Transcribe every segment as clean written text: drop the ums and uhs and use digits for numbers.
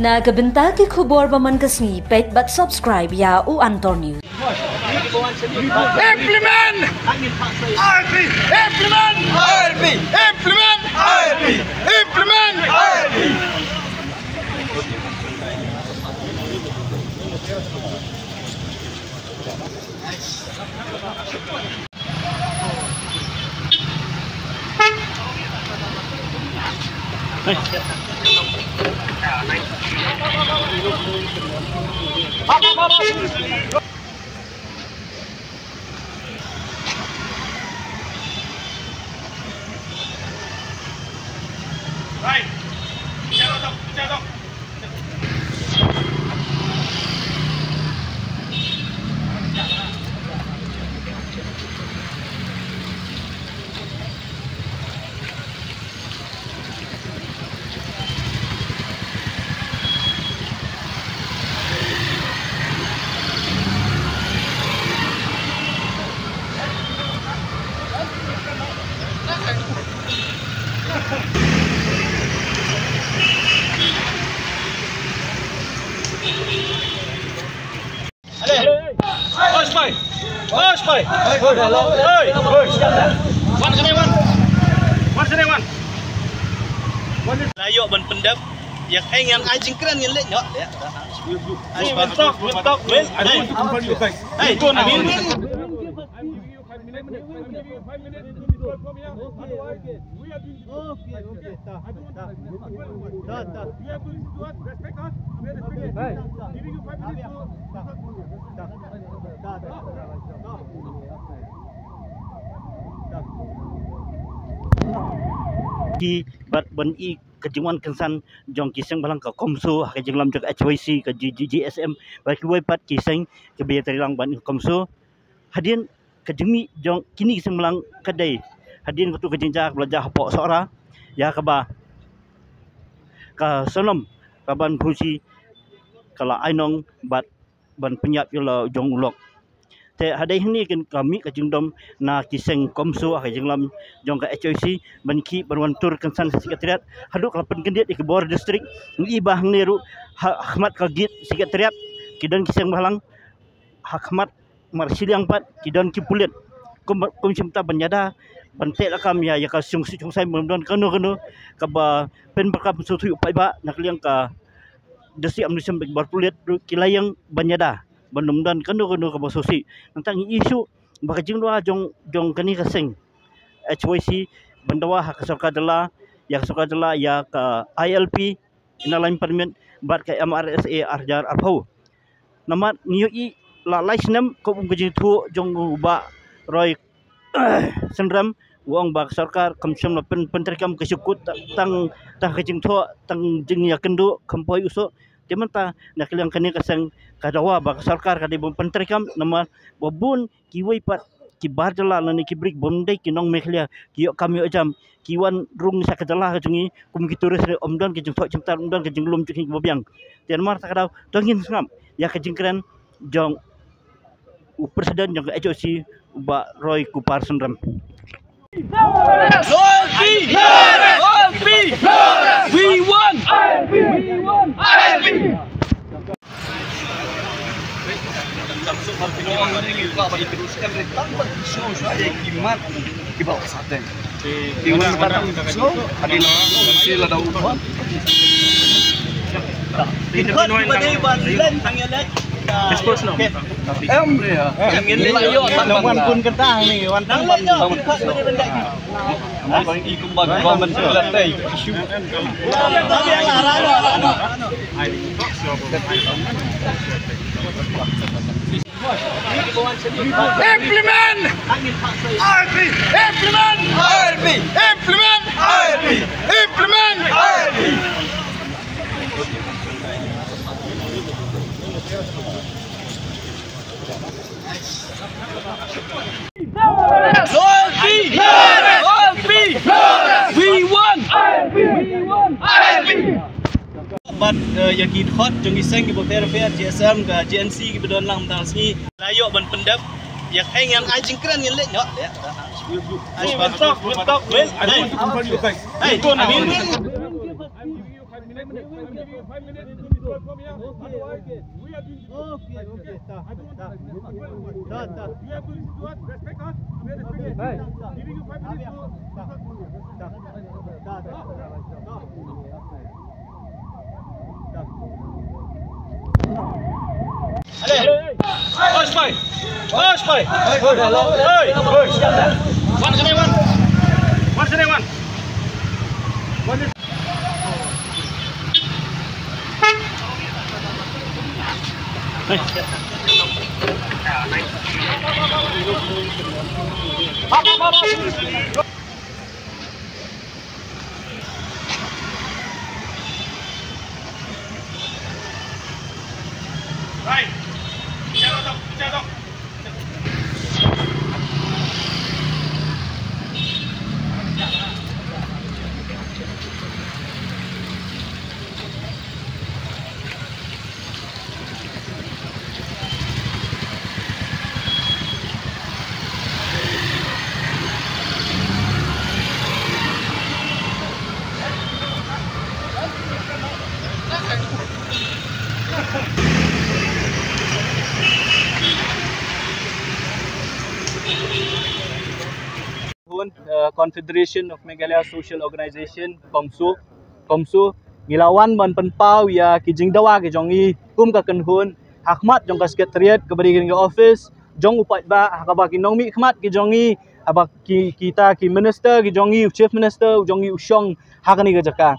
Na kabenta ki khubor baman kasni pet but subscribe ya u Antor News. Implement! IRP! Implement! IRP! Implement! IRP! Implement! IRP! Right. Bicara dong. Bye. Layo ban pendap yang yang anjing keren yang lek nyok ya. Stop. Hey, Ki bat ban I kejungan kensan jong kiseng balang ka komso ka jenglam jok HYC ka GGSM ba ki wai pat kiseng ke biya terilang ban komso hadin kejemi jong kini kiseng balang kadai hadin kutu kejengja belajar pok sora ya ka ba ka sonom ka ban khusi kala ainong bat ban penyap yola jong ulok te hadai hini kan kami ka jengdom na kiseng komso ka jenglam jong ka HYC banki berwantur kensan sekretariat haduk lapan kendiat di kebor distrik ibah neru Ahmad kagit sekretariat kidan kiseng balang Ahmad marsiliang pat kidan kipulit kum simta banyada bante lakam ya ka sung sai memdon kano ka ba pen bakam susu pai ba nakliang ka desi amnisem berpulit kilayang banyada bandumdan kano ka bososi tentang isu baka jingwa jong kani kaseng HYC bandawa hak sarkadala ya ka ILP inalain parliament bat ka MRSA arjar arpau namat niyo I la laisnem ko bungji thu jong ba roy sendram uang bak sarkar kamsem la penterkam kesukut tang kejing tho tang jing ya kendu kampoi uso temanta nakliang kani kaseng kadawa bak sarkar kadi penterkam nama babun kiwai pat ki bardala lani ki brik bomdai ki nong meklia ki kami ojam kiwan rung sakadala jungi kum ki turis omdan ki jengtok cimtar omdan ki jenglum ki bobiang tian mar takadau tongin ngam ya ki jengkren jong presiden jong HOC ba roy kupar sendram We won! Dispose no. Emre ya. Yang layo wan pun kentang ni, wan tang ban. Bang ikum bag government lantai. Isu. Implement! IRP! Implement! IRP! Implement! IRP! Implement! IRP! We won! Bat yakin hot jong iseng ki fair GSM ke GNC ki bedon lang tang sini layo ban pendap yak yang anjing keren yang lek nyok ya. Stop. Hey, Confederation of Meghalaya Social Organization Komsu ngilawan ban penpau ya kijing dawa ke jongi kum ka kenhun hakmat jong ka sekretariat ke bari ke office jong upat ba hakaba ki nong mi khmat ke jongi aba kita ki minister ke jongi chief minister jongi usyong hakani ke jaka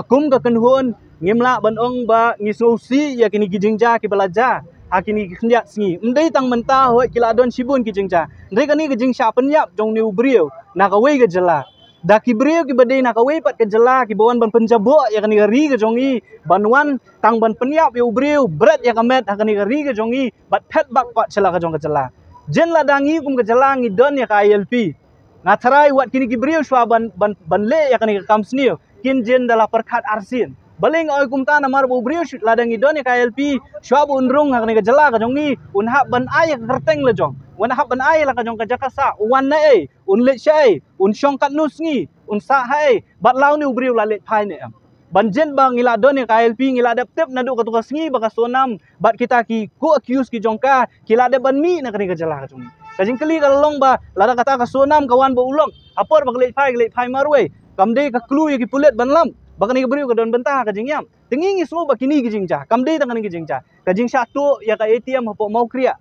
kum ka kenhun ngimla ban ong ba ngisusi ya kini kijing ja ki belaja hakini khniat sngi mdei tang menta hoi kila don sibun kijing ja ndai kani kijing sha penyap jong ni ubriu nakawai ke jela daki brio ki badai nakawai pat ke jela ki bawan ban penjabo ya kani ri ke jongi banwan tang ban penyap ya ubriu berat ya kamet hakani ri ke jongi bat pet bak pat jela ke jong ke jela jen ladangi kum ke jela ngi don ya ka ILP ngatarai wat kini ki brio shwa ban le ya kani ke kamsni kin jen dala perkat arsin baling oi kum ta namar bu brio ladangi don ya ka ILP shwa bu unrung hakani ke jela ke jongi unha ban ay kerteng le jong wan hab ban ai la ka jong ka jakasa wan na un le shai un shong kat nus ngi un sa hai bat lau ni ubriu la le phai ne ban jen bang ila don ni ka LP ngila dep tep na du ka tukas ngi baka sonam bat kita ki ko accuse ki jong ka kila de ban mi na kani ka jala ka jong ka jing kali ka long ba la da kata ka sonam kawan ba ulong apor bak le phai marwe kamde ka clue ki pulet ban lam bakani ka briu ka don bentah ka jing yam tingi ngi so bakini ki jing ja kamde tangani ki jing ja ka jing sha tu ya ka ATM hapo mau kriya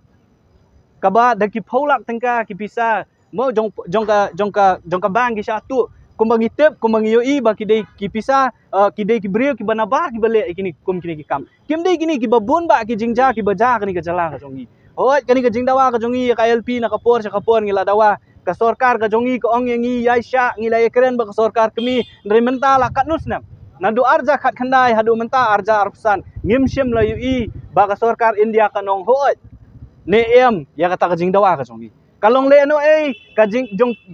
kaba daki paulak tengka ki pisa mo jongka bang ki satu kumbangi tep kumbangi yoi ba ki dei ki pisa ki dei ki brio ki banaba ki bale kini kum kini ki kam kim dei kini ki babun ba ki jingja ki baja kini ka jala ka jongi hoi kini ka jingdawa ka jongi ka LP na kapor sa kapor ngila dawa ka sorkar ka jongi ka ong yangi yaisha ngila ekren ba ka sorkar kami ndre menta la katnus nam nadu arja khat khandai hadu menta arja arpsan ngimshim la yoi ba ka sorkar India ka nong hoi ne em ya kata kajing dawa ka jongi kalong le no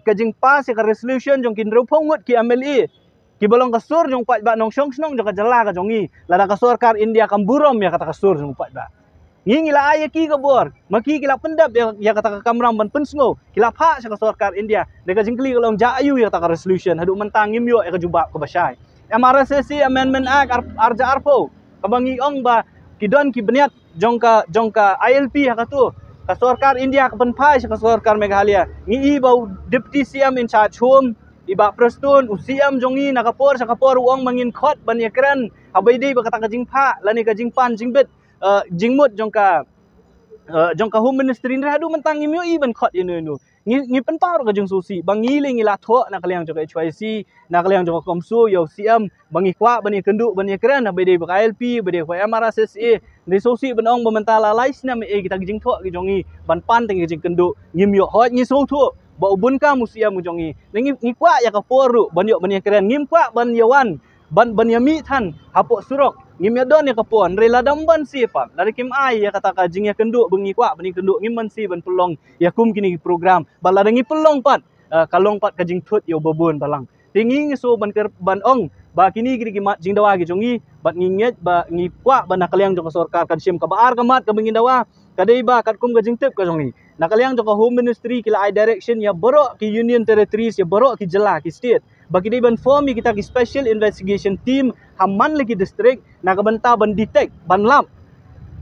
kajing pas ya ka resolution jong kin ropong ki MLE ki balong ka sur jong pat ba nong shong jong ka jala ka jongi lada ka sorkar India kamburom ya kata ka sur jong pat ba ngi la ay ki ka bor maki kila pendap ya kata ka kamram ban pensngo kila pha sa ka sorkar India de ka jingkli kalong ja ayu ya kata ka resolution hadu mentang ngim yo ya ka juba ka basai MRSC Amendment Act arja arpo kabangi ong ba kidon ki beniat jongka ILP hakatu ka sorkar India ka penpai ka sorkar Meghalaya ngi bau deputy CM in charge home iba prestun usiam jongi nakapor sa kapor uang mangin khot ban yakran abai dei ba kata ka jingpha lani ka jingpan jingbet jingmut jongka home ministry ni hadu mentang ngi mi ban khot inu ngi penpar ka jong susi bangi le ngi la tho na kaliang jong HYC na kaliang jong komsu yo CM bangi kwa bani kenduk bani kran abai dei ba ILP bade kwa MRSSA ni susi benong bementala lais na me kita jing tho ki jongi ban pan teng jing kenduk ngim yo hot ngi so tho ba ubun ka musia mu jongi ngi kwa ya ka poru ban yo bani kran ngim kwa ban yawan ban yami than hapok surok ngim ya don ya ka pon rela damban si pa dari kim ai ya kata ka jing ya kenduk bengi kwa bani kenduk ngim man si ban pelong ya kum kini program bala ngi pelong pat kalong pat ka jing thut yo babun balang tingi ngi so ban ong ba kini kini mat jing dawa ki jongi bat nginget ba ngi kwa ban kaliang jong sorkar kan sim ka baar ka mat ka bengin dawa kadai ba kat kum gajing tip ka jongi nakaliang jong ka home ministry kila I direction ya borok ki union territories ya borok ki jela ki state bagi dai ban form kita ki special investigation team hamman lagi district nakabanta ban detect ban lap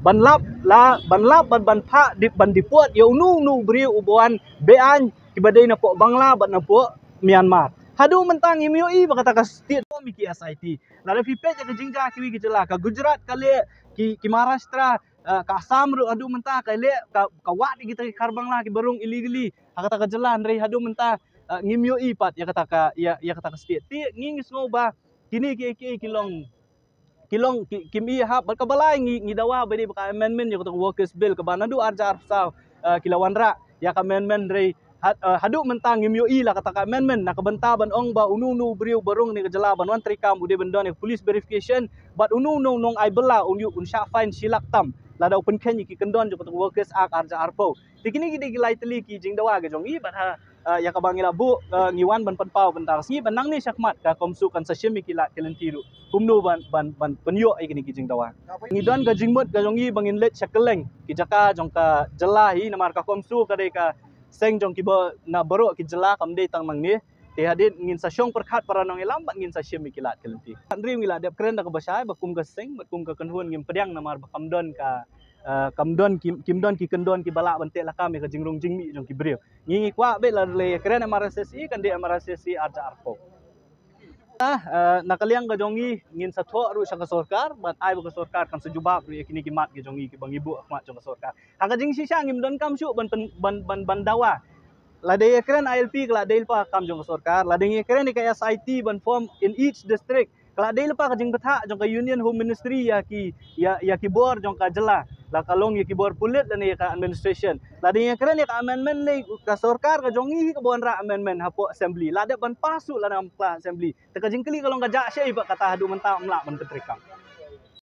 ban pha ban dipuat ya unu beri ubuan bean kibadai na po Bangla bat na po Myanmar hadu mentang MUI ba kata ka state form ki SIT la fi page ka jingja ki jela ka Gujarat kale ki Maharashtra ka Assam ru adu mentah ka le ka wat kita karbang lah ki barung illegally kata ka jalan rei adu mentah ngimyo ipat ya kata ka state ti nging ngo ba kini ki kilong kimi hab ka balai ngi dawa bedi ka amendment ya kata workers bill ka banadu arjar saw kilawan ra ya ka amendment rei hadu mentang ngimyo lah kata ka amendment nakabenta ban ong ba unu beriu barung ni kejala ban wan trikam ude bendon police verification but unu nong ai bela unyu unsha fine silak tam lada open ken ki kendon jo kata workers ak arja arpo tikini ki lai teli ki jing dawa ge jongi bat ha ya ka bangila bu ngiwan ban panpau bentar si benang ni syakmat ka komsu kan sashimi kila kelentiru kumnu ban penyo ai kini ki jing dawa ngidon ga jingmut ga jongi bangin let syakeleng ki jaka jongka jelahi namar ka komsu ka dei ka seng jong ki ba na baro ki jela kam dei tang mang ni te hadit ngin sa syong perkhat para nong ilam bat ngin sa syemi kilat kelenti andri ngila dep kren da ka basai ba kum ka seng bat kum ka kenhun ngim pediang namar ba kamdon ka kamdon kimdon ki kendon ki balak bante la kami ka jingrung jingmi jong ki beriu ngingi kwa be la le kren MRSSI kan de MRSSI arja arpo nakaliang ka jongi ngin sa tho ru sa ka sarkar bat ai ba ka sarkar kan sejubab ru kini ki mat ki jongi ki bang ibu akmat jong ka sarkar haka jing sisa ngim don kam syu ban dawa la de kren ILP kala de pa kam jong ka sarkar la de kren ni ka SIT ban form in each district kala de pa ka jing betha jong ka union home ministry ya ki bor jong ka jela la kalong ya ki bor pulit dan ya ka administration la de kren ni ka amendment le ka sarkar ka jongi ka bon ra amendment hapo assembly la de ban pasu la nam kla assembly te ka jing kali kalong ka ja syai ba kata hadu mentah mlak ban petrikam